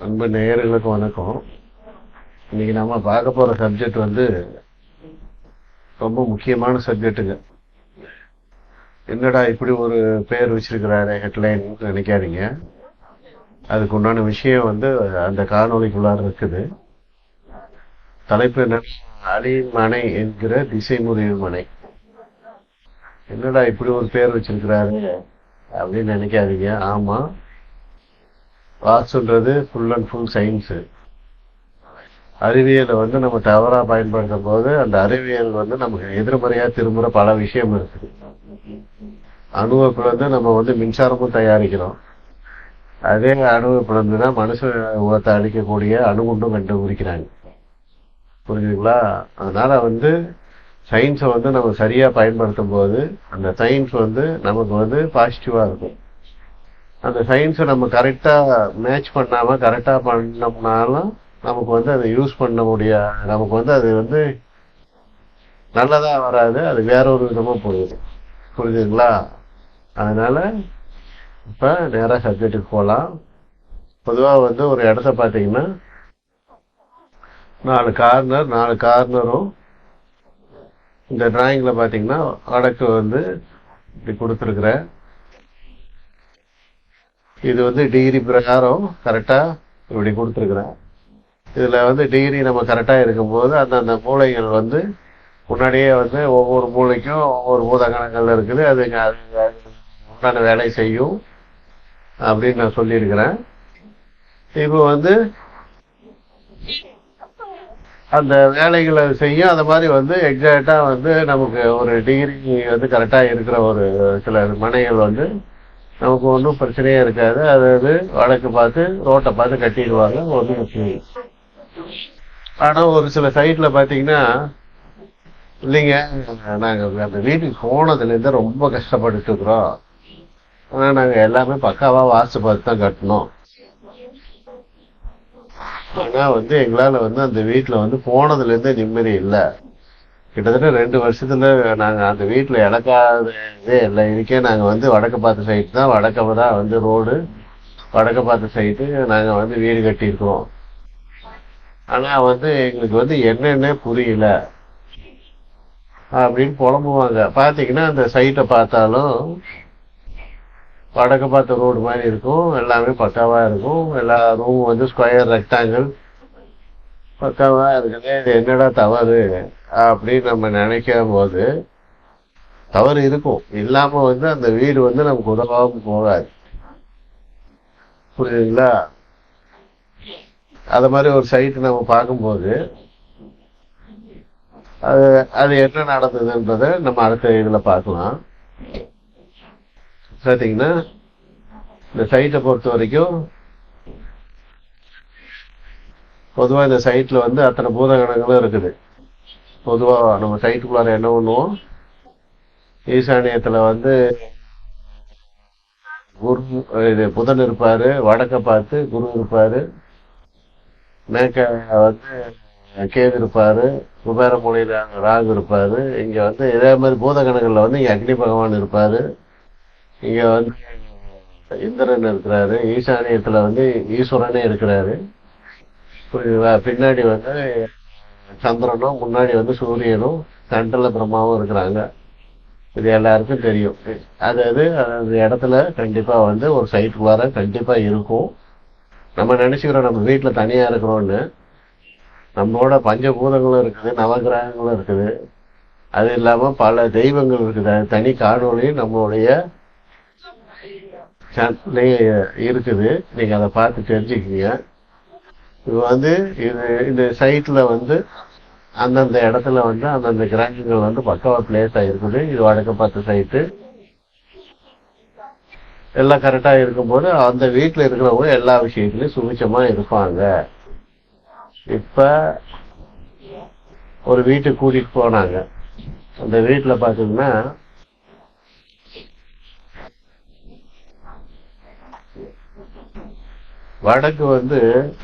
அன்பு நேயர்களுக்கு வணக்கம். இன்னைக்கு நம்ம பார்க்க போற சப்ஜெக்ட் வந்து ரொம்ப முக்கியமான சப்ஜெக்ட்டுங்க. என்னடா இப்படி ஒரு பேர் வச்சிருக்கிறாரு ஹெட்லைன் நினைக்காதீங்க. அதுக்கு உண்டான விஷயம் வந்து அந்த காணொளிக்குள்ளார இருக்குது. தலைப்பு என்ன? அழியின் மனை என்கிற திசைமுறிவு மனை. என்னடா இப்படி ஒரு பேர் வச்சிருக்கிறாரு அப்படின்னு நினைக்காதீங்க. ஆமா, வாஸ்துன்றது ஃபுல் அண்ட் ஃபுல் சயின்ஸு. அறிவியலை வந்து நம்ம தவறா பயன்படுத்தும் போது அந்த அறிவியல் வந்து நமக்கு எதிர்மறையா திரும்புற பல விஷயம் இருக்குது. அணுவை பிளந்து நம்ம வந்து மின்சாரமும் தயாரிக்கிறோம். அதே அணுவை பிளந்துதான் மனுஷ உலகத்தை அழிக்கக்கூடிய அணுகுண்டும் கண்டுபிடிக்கிறாங்க. புரியுதுங்களா? அதனால வந்து சயின்ஸை வந்து நம்ம சரியா பயன்படுத்தும் போது அந்த சயின்ஸ் வந்து நமக்கு வந்து பாசிட்டிவா இருக்கும். அந்த சயின்ஸை நம்ம கரெக்டா மேட்ச் பண்ணாம கரெக்டா பண்ணோம்னாலும் நமக்கு வந்து அதை யூஸ் பண்ண முடியாது. நமக்கு வந்து அது வந்து நல்லதா வராது, அது வேற ஒரு விதமா போகுது. புரியுதுங்களா? அதனால இப்ப நேரா சப்ஜெக்டுக்கு போகலாம். பொதுவா வந்து ஒரு இடத்த பார்த்தீங்கன்னா 4 கார்னரும் இந்த டிராயிங்ல பார்த்தீங்கன்னா வடக்கு வந்து இப்படி கொடுத்துருக்குறேன். இது வந்து டிகிரி பிரகாரம் கரெக்டா இப்படி கொடுத்துருக்குறேன். இதுல வந்து டிகிரி நம்ம கரெக்டா இருக்கும்போது அந்தந்த மூலைகள் வந்து முன்னாடியே வந்து ஒவ்வொரு மூளைக்கும் ஒவ்வொரு பூதகணங்கள் இருக்குது. அதுங்க உண்டான வேலை செய்யும் அப்படின்னு நான் சொல்லியிருக்கிறேன். இப்போ வந்து அந்த வேலைகளை செய்யும். அந்த மாதிரி வந்து எக்ஸாக்டா வந்து நமக்கு ஒரு டிகிரி வந்து கரெக்டா இருக்கிற ஒரு சில மனைகள் வந்து நமக்கு ஒன்றும் பிரச்சனையே இருக்காது. அதாவது வடக்கு பார்த்து ரோட்டை பார்த்து கட்டிடுவாங்க, ஒன்றும் பிரச்சனை இல்லை. ஆனா ஒரு சில சைட்ல பாத்தீங்கன்னா இல்லைங்க, நாங்க அந்த வீட்டுக்கு போனதுல இருந்து ரொம்ப கஷ்டப்பட்டுட்டு இருக்கிறோம். ஆனா நாங்க எல்லாமே பக்காவா வாஸ்து பார்த்து தான் கட்டணும். ஆனா வந்து எங்களால வந்து அந்த வீட்டுல வந்து போனதுல இருந்து நிம்மதி இல்லை. கிட்டத்தட்ட 2 வருஷத்துல நாங்க அந்த வீட்டுல இழக்காததே இல்லை. இதுக்கே நாங்க வந்து வடக்கு பார்த்த சைட்டு தான், வடக்க தான் வந்து ரோடு, வடக்க பார்த்த சைட்டு நாங்க வந்து வீடு கட்டியிருக்கிறோம். ஆனா வந்து எங்களுக்கு வந்து என்னன்னே புரியல அப்படின்னு புலம்புவாங்க. பாத்தீங்கன்னா அந்த சைட்டை பார்த்தாலும் வடக்க பார்த்த ரோடு மாதிரி இருக்கும். எல்லாமே பக்காவா இருக்கும். எல்லா ரூம் வந்து ஸ்கொயர் ரெக்டாங்கிள் பக்காவா இருக்குது. இது என்னடா தவறு அப்படின்னு நம்ம நினைக்கும் போது தவறு இருக்கும். இல்லாம வந்து அந்த வீடு வந்து நமக்கு உதவாம போகாது. புரியுதுங்களா? அது மாதிரி ஒரு சைட்டு நம்ம பார்க்கும்போது அது அது என்ன நடந்ததுன்றத நம்ம அடுத்த இதுல பார்க்கலாம். பார்த்தீங்கன்னா இந்த சைட்டை பொறுத்த வரைக்கும் பொதுவா இந்த சைட்ல வந்து அத்தனை பூதகணங்களும் இருக்குது. பொதுவா நம்ம சைட்டுக்குள்ளார என்ன பண்ணுவோம், ஈசானியத்துல வந்து குரு இது புதன் இருப்பாரு, வடக்க பார்த்து குரு இருப்பாரு, மேற்க வந்து கேது இருப்பாரு, குபேர மூலையில ராகு இருப்பாரு. இங்க வந்து இதே மாதிரி பூதகணங்கள்ல வந்து இங்க அக்னி பகவான் இருப்பாரு, இங்க வந்து இந்திரன் இருக்கிறாரு, ஈசானியத்துல வந்து ஈஸ்வரனே இருக்கிறாரு. புரியுதா? பின்னாடி வந்து சந்திரனும், முன்னாடி வந்து சூரியனும், சென்ட்ரல்ல பிரம்மாவும் இருக்கிறாங்க. இது எல்லாருக்கும் தெரியும். அதாவது அந்த இடத்துல கண்டிப்பா வந்து ஒரு சைட்டுக்குள்ளார கண்டிப்பா இருக்கும். நம்ம நினைச்சுக்கிறோம் நம்ம வீட்டுல தனியா இருக்கிறோம்னு. நம்மளோட பஞ்சபூதங்களும் இருக்குது, நவகிரகங்களும் இருக்குது, அது இல்லாம பல தெய்வங்கள் இருக்குது. அது தனி காணொளியும் நம்மளுடைய இருக்குது. நீங்க அதை பார்த்து தெரிஞ்சுக்கீங்க. இது வந்து இந்த சைட்ல வந்து அந்தந்த இடத்துல வந்து அந்தந்த கிரகங்கள் வந்து பக்காவா பிளேஸ் ஆயிருக்குது. இது வடக்கு பார்த்த சைட்டு எல்லாம் கரெக்டா இருக்கும்போது அந்த வீட்டுல இருக்கிறவங்க எல்லா விஷயத்திலயும் சுபிச்சமா இருப்பாங்க. இப்ப ஒரு வீட்டுக்கு கூட்டிட்டு போனாங்க. அந்த வீட்டுல பாத்தீங்கன்னா வடக்கு வந்து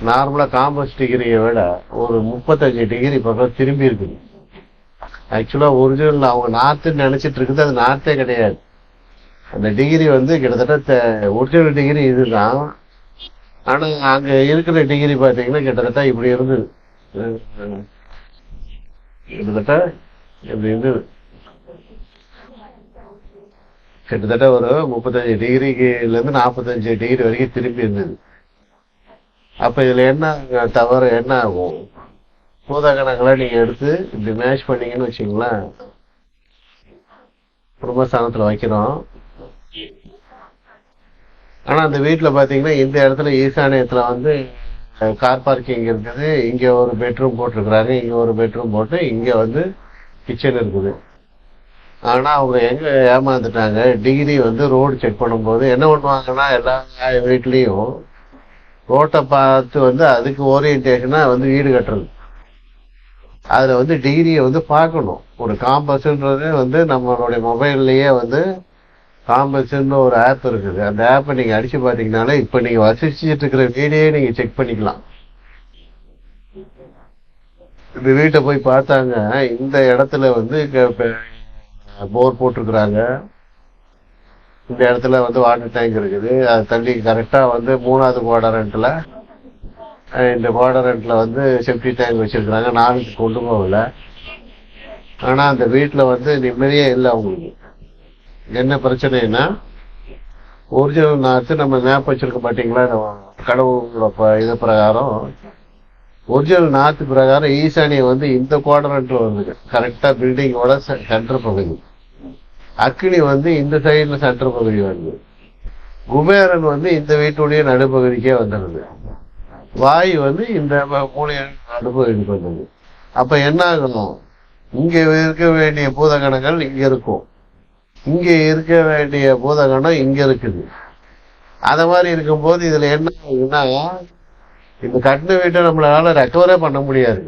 நார்மலா காம்பஸ் டிகிரியை விட ஒரு 35 டிகிரி பக்கம் திரும்பி இருக்குது. ஆக்சுவலா ஒரிஜினல் அவங்க நார்த்துன்னு நினைச்சிட்டு இருக்குது, அது நார்த்தே கிடையாது. அந்த டிகிரி வந்து கிட்டத்தட்ட ஒரிஜினல் டிகிரி இதுதான். ஆனா அங்க இருக்கிற டிகிரி பாத்தீங்கன்னா கிட்டத்தட்ட இப்படி இருந்தது. அஹ் கிட்டத்தட்ட இப்படி இருந்தது. கிட்டத்தட்ட ஒரு 35 டிகிரில இருந்து 45 டிகிரி வரைக்கும் திரும்பி இருந்தது. அப்ப இதுல என்ன தவறு என்ன ஆகும்? பூதகணங்களை நீங்க எடுத்து இப்படி மேட்ச் பண்ணீங்கன்னு வச்சுங்களேன், குடும்பஸ்தானத்துல வைக்கிறோம். ஆனா அந்த வீட்டுல பாத்தீங்கன்னா இந்த இடத்துல ஈசானியத்துல வந்து கார் பார்க்கிங் இருக்குது, இங்க ஒரு பெட்ரூம் போட்டிருக்கிறாங்க, இங்க ஒரு பெட்ரூம் போட்டு இங்க வந்து கிச்சன் இருக்குது. ஆனா அவங்க எங்க ஏமாந்துட்டாங்க, டிகிரி வந்து ரோடு செக் பண்ணும்போது என்ன பண்ணுவாங்கன்னா எல்லா வீட்லயும் ரோட்டை பார்த்து வந்து அதுக்கு ஓரியன்டேஷனா வந்து வீடு கட்டுறது. அதுல வந்து டிகிரியை வந்து பார்க்கணும். ஒரு காம்பஸ்ன்றது வந்து நம்மளுடைய மொபைல்லயே வந்து காம்பஸ்ன்னு ஒரு ஆப் இருக்குது. அந்த ஆப்பை நீங்க அடிச்சு பாத்தீங்கன்னாலே இப்ப நீங்க வசிச்சுட்டு இருக்கிற வீடியே நீங்க செக் பண்ணிக்கலாம். இந்த வீட்டை போய் பார்த்தாங்க, இந்த இடத்துல வந்து போர் போட்டிருக்கிறாங்க, இந்த இடத்துல வந்து வாட்டர் டேங்க் இருக்குது, அது தள்ளி கரெக்டா வந்து 3வது குவாட்ரண்ட்ல இந்த குவாட்ரண்ட்ல வந்து செப்டி டேங்க் வச்சிருக்கிறாங்க. நாளைக்கு கொண்டு போகல. ஆனா அந்த வீட்டுல வந்து நிம்மதியே இல்லை அவங்களுக்கு. என்ன பிரச்சனைனா, ஒரிஜினல் நாத்து நம்ம மேப் வச்சிருக்க மாட்டீங்களா, கடவுளோட இது பிரகாரம் ஒரிஜினல் நாத்து பிரகாரம் ஈசானியம் வந்து இந்த குவாட்ரண்ட்ல வருது, கரெக்டா பில்டிங்கோட சென்டர் பகுதி. அக்னி வந்து இந்த சைடுல சென்டர் பகுதி வருது. குபேரன் வந்து இந்த வீட்டுடைய நடுப்பகுதிக்கே வந்துடுது. வாயு வந்து இந்த மூலைய நடுப்பகுதிக்கு வந்தது. அப்ப என்ன ஆகணும், இங்க இருக்க வேண்டிய பூதகணங்கள் இங்க இருக்கும், இங்க இருக்க வேண்டிய பூதகணம் இங்க இருக்குது. அத மாதிரி இருக்கும்போது இதுல என்ன ஆகுதுன்னா, இந்த கட்டின வீட்டை நம்மளால ரெக்கவரே பண்ண முடியாது.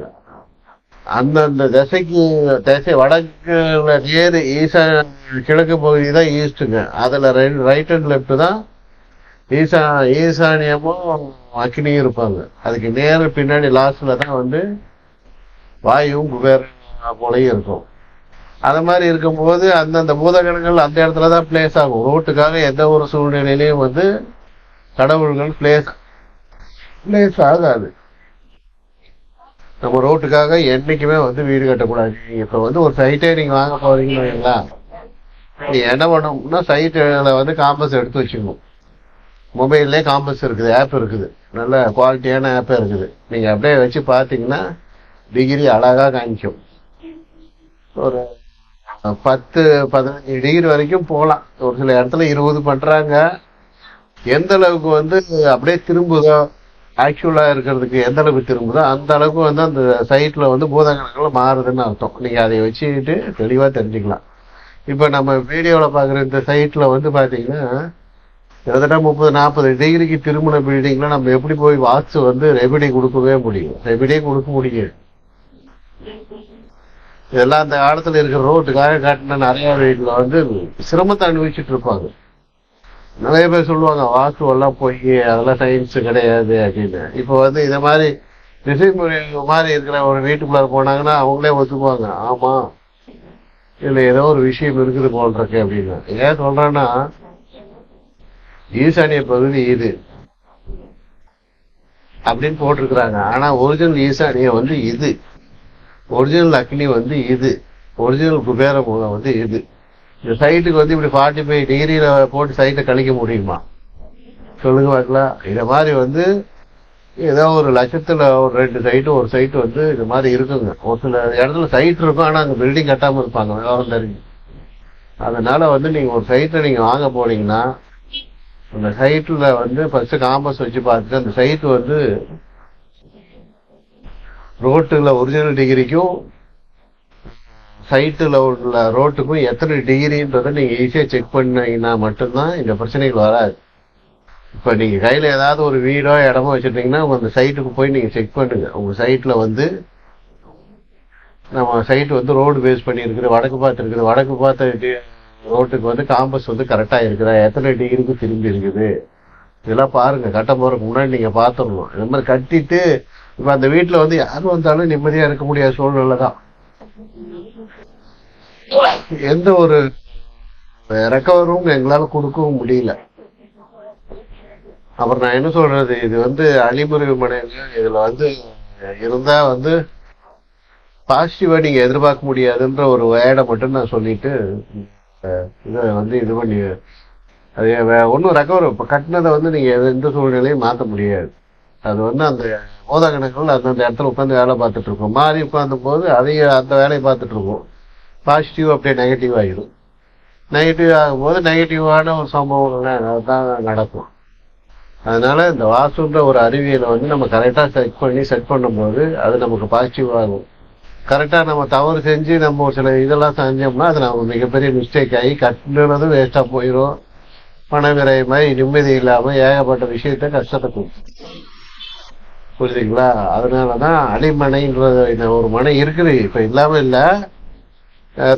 அந்தந்த திசை வடக்குல நேரு கிழக்கு பகுதி தான் ஈஸ்ட்டுங்க. அதுல ரைட் அண்ட் லெப்ட் தான் ஈசானியமும் அக்னியும் இருப்பாங்க. அதுக்கு நேர பின்னாடி லாஸ்ட்ல தான் வந்து வாயுவும் குபேர போலையும் இருக்கும். அது மாதிரி இருக்கும்போது அந்தந்த பூதகணங்கள் அந்த இடத்துலதான் பிளேஸ் ஆகும். ரோட்டுக்காக எந்த ஒரு சூழ்நிலையிலையும் வந்து கடவுள்கள் பிளேஸ் ஆகாது. நம்ம ரோட்டுக்காக என்னைக்குமே வந்து வீடு கட்டக்கூடாது. இப்ப வந்து ஒரு சைட்டே நீங்க வாங்க போறீங்கன்னு வைங்களா, நீ என்ன பண்ணணும்னா சைட்டுல வந்து காம்பஸ் எடுத்து வச்சுக்கணும். மொபைல்லே காம்பஸ் இருக்குது, ஆப் இருக்குது, நல்ல குவாலிட்டியான ஆப்பே இருக்குது. நீங்க அப்படியே வச்சு பாத்தீங்கன்னா டிகிரி அழகா காமிக்கும். ஒரு 10-15 டிகிரி வரைக்கும் போகலாம். ஒரு சில இடத்துல 20 பண்றாங்க. எந்த அளவுக்கு வந்து அப்படியே திரும்புதோ, ஆக்சுவலா இருக்கிறதுக்கு எந்த அளவுக்கு திரும்புதோ அந்த அளவுக்கு வந்து அந்த சைட்ல வந்து பூதகணங்கள் மாறுதுன்னு அர்த்தம். நீங்க அதை வச்சுக்கிட்டு தெளிவா தெரிஞ்சுக்கலாம். இப்ப நம்ம வீடியோல பாக்குற இந்த சைட்ல வந்து பாத்தீங்கன்னா கிட்டத்தட்ட 30-40 டிகிரிக்கு திரும்பின பில்டிங்ல நம்ம எப்படி போய் வாட்ச் வந்து ரெமெடி கொடுக்கவே முடியும்? ரெமெடியே கொடுக்க முடியும். இதெல்லாம் அந்த காலத்துல இருக்கிற ரோட்டுக்காக காட்டின நிறைய வீட்டுல வந்து சிரமத்தை அனுபவிச்சுட்டு இருப்பாங்க. நிறைய பேர் சொல்லுவாங்க வாஸ்து எல்லாம் போய் அதெல்லாம் சயின்ஸ் கிடையாது அப்படின்னு. இப்போ வந்து இந்த மாதிரி திசை முறை மாதிரி இருக்கிற ஒரு வீட்டுக்குள்ளார போனாங்கன்னா அவங்களே ஒத்துக்குவாங்க, ஆமா இதுல ஏதோ ஒரு விஷயம் இருக்குது போல் இருக்கு அப்படின்னு. ஏன் சொல்றேன்னா, ஈசானிய பகுதி இது அப்படின்னு போட்டிருக்கிறாங்க. ஆனா ஒரிஜினல் ஈசானிய வந்து இது, ஒரிஜினல் அக்னி வந்து இது, ஒரிஜினல் குபேர மூலம் வந்து இது. இந்த சைட்டுக்கு வந்து இப்படி 45 டிகிரியில போட்டு சைட்டை கழிக்க முடியுமா சொல்லுங்க பார்க்கலாம். இத மாதிரி வந்து ஏதோ ஒரு லட்சத்துல ஒரு 2 சைட்டு, ஒரு சைட்டு வந்து இது மாதிரி இருக்குங்க. ஒரு சில இடத்துல சைட் இருக்கும், ஆனா அங்க பில்டிங் கட்டாம இருப்பாங்க, விவரம் தெரிஞ்சு. அதனால வந்து நீங்க ஒரு சைட்டை நீங்க வாங்க போனீங்கன்னா அந்த சைட்ல வந்து ஃபர்ஸ்ட் காம்பஸ் வச்சு பார்த்துட்டு அந்த சைட் வந்து ரோட்டுல ஒரிஜினல் டிகிரிக்கும் சைட்டுல உள்ள ரோட்டுக்கும் எத்தனை டிகிரின்றதை நீங்க ஈஸியா செக் பண்ணீங்கன்னா மட்டும்தான் இந்த பிரச்சனைகள் வராது. இப்ப நீங்க கையில ஏதாவது ஒரு வீடோ இடமோ வச்சிருந்தீங்கன்னா அந்த சைட்டுக்கு போய் நீங்க செக் பண்ணுங்க. உங்க சைட்ல வந்து நம்ம சைட் வந்து ரோடு பேஸ் பண்ணி இருக்குது, வடக்கு பார்த்து இருக்குது, வடக்கு பார்த்த ரோட்டுக்கு வந்து காம்பஸ் வந்து கரெக்டா இருக்குதா, எத்தனை டிகிரிக்கு திரும்பி இருக்குது, இதெல்லாம் பாருங்க. கட்ட போறதுக்கு முன்னாடி நீங்க பாத்துடணும். இந்த மாதிரி கட்டிட்டு இப்ப அந்த வீட்டுல வந்து யாரும் வந்தாலும் நிம்மதியா இருக்க முடியாத சூழ்நிலை தான். எந்த ஒரு ரெக்கவரும் எங்களால கொடுக்கவும் முடியல. அப்புறம் நான் என்ன சொல்றது, இது வந்து அழிமுறை மனைங்க. இதுல வந்து இருந்தா வந்து பாசிட்டிவா நீங்க எதிர்பார்க்க முடியாதுன்ற ஒரு வேர்டை மட்டும் நான் சொல்லிட்டு இதை வந்து இது பண்ணி அது ஒன்றும் ரெக்கவர் இப்போ கட்டினதை வந்து நீங்க எந்த சூழ்நிலையும் மாற்ற முடியாது. அது வந்து அந்த மோதகணங்கள் அந்தந்த இடத்துல உட்காந்து வேலை பார்த்துட்டு இருக்கோம். மாறி உட்காந்தும் போது அதையும் அந்த வேலையை பார்த்துட்டு இருக்கோம். பாசிட்டிவ் அப்படியே நெகட்டிவ் ஆகிடும். நெகட்டிவ் ஆகும்போது நெகட்டிவான ஒரு சம்பவங்கள் தான் நடக்கும். அதனால இந்த வாசுன்ற ஒரு அறிவியலை வந்து நம்ம கரெக்டாக செட் பண்ணும்போது அது நமக்கு பாசிட்டிவ் ஆகும். கரெக்டாக நம்ம தவறு செஞ்சு நம்ம ஒரு சில இதெல்லாம் செஞ்சோம்னா அது நம்ம மிகப்பெரிய மிஸ்டேக் ஆகி கட்டுனதும் வேஸ்ட்டாக போயிடும். பண விரயமாய் நிம்மதி இல்லாமல் ஏகப்பட்ட விஷயத்த கஷ்டத்தை கொடுக்கும். புரியுதுங்களா? அதனாலதான் அடிமனைன்றது ஒரு மனை இருக்குது, இப்ப இல்லாம இல்ல.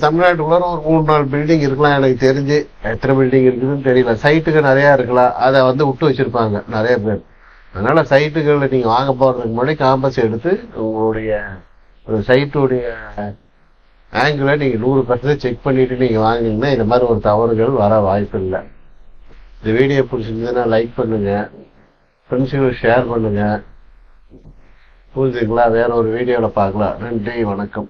தமிழ்நாட்டுக்குள்ள ஒரு 3-4 பில்டிங் இருக்கலாம் எனக்கு தெரிஞ்சு. எத்தனை பில்டிங் இருக்குதுன்னு தெரியல. சைட்டுக்கு நிறைய இருக்கலாம், அதை வந்து விட்டு வச்சிருப்பாங்க நிறைய பேர். அதனால சைட்டுகளை நீங்க வாங்க போறதுக்கு முன்னாடி காம்பஸ் எடுத்து உங்களுடைய சைட்டுடைய ஆங்கிளை நீங்க 100% செக் பண்ணிட்டு நீங்க வாங்கினீங்கன்னா இந்த மாதிரி ஒரு தவறுகள் வர வாய்ப்பு இல்லை. இந்த வீடியோ பிடிச்சிருந்ததுன்னா லைக் பண்ணுங்க, ஃப்ரெண்ட்ஸுக்கு ஷேர் பண்ணுங்க. புரிஞ்சுங்களா? வேற ஒரு வீடியோல பார்க்கலாம். நன்றி, வணக்கம்.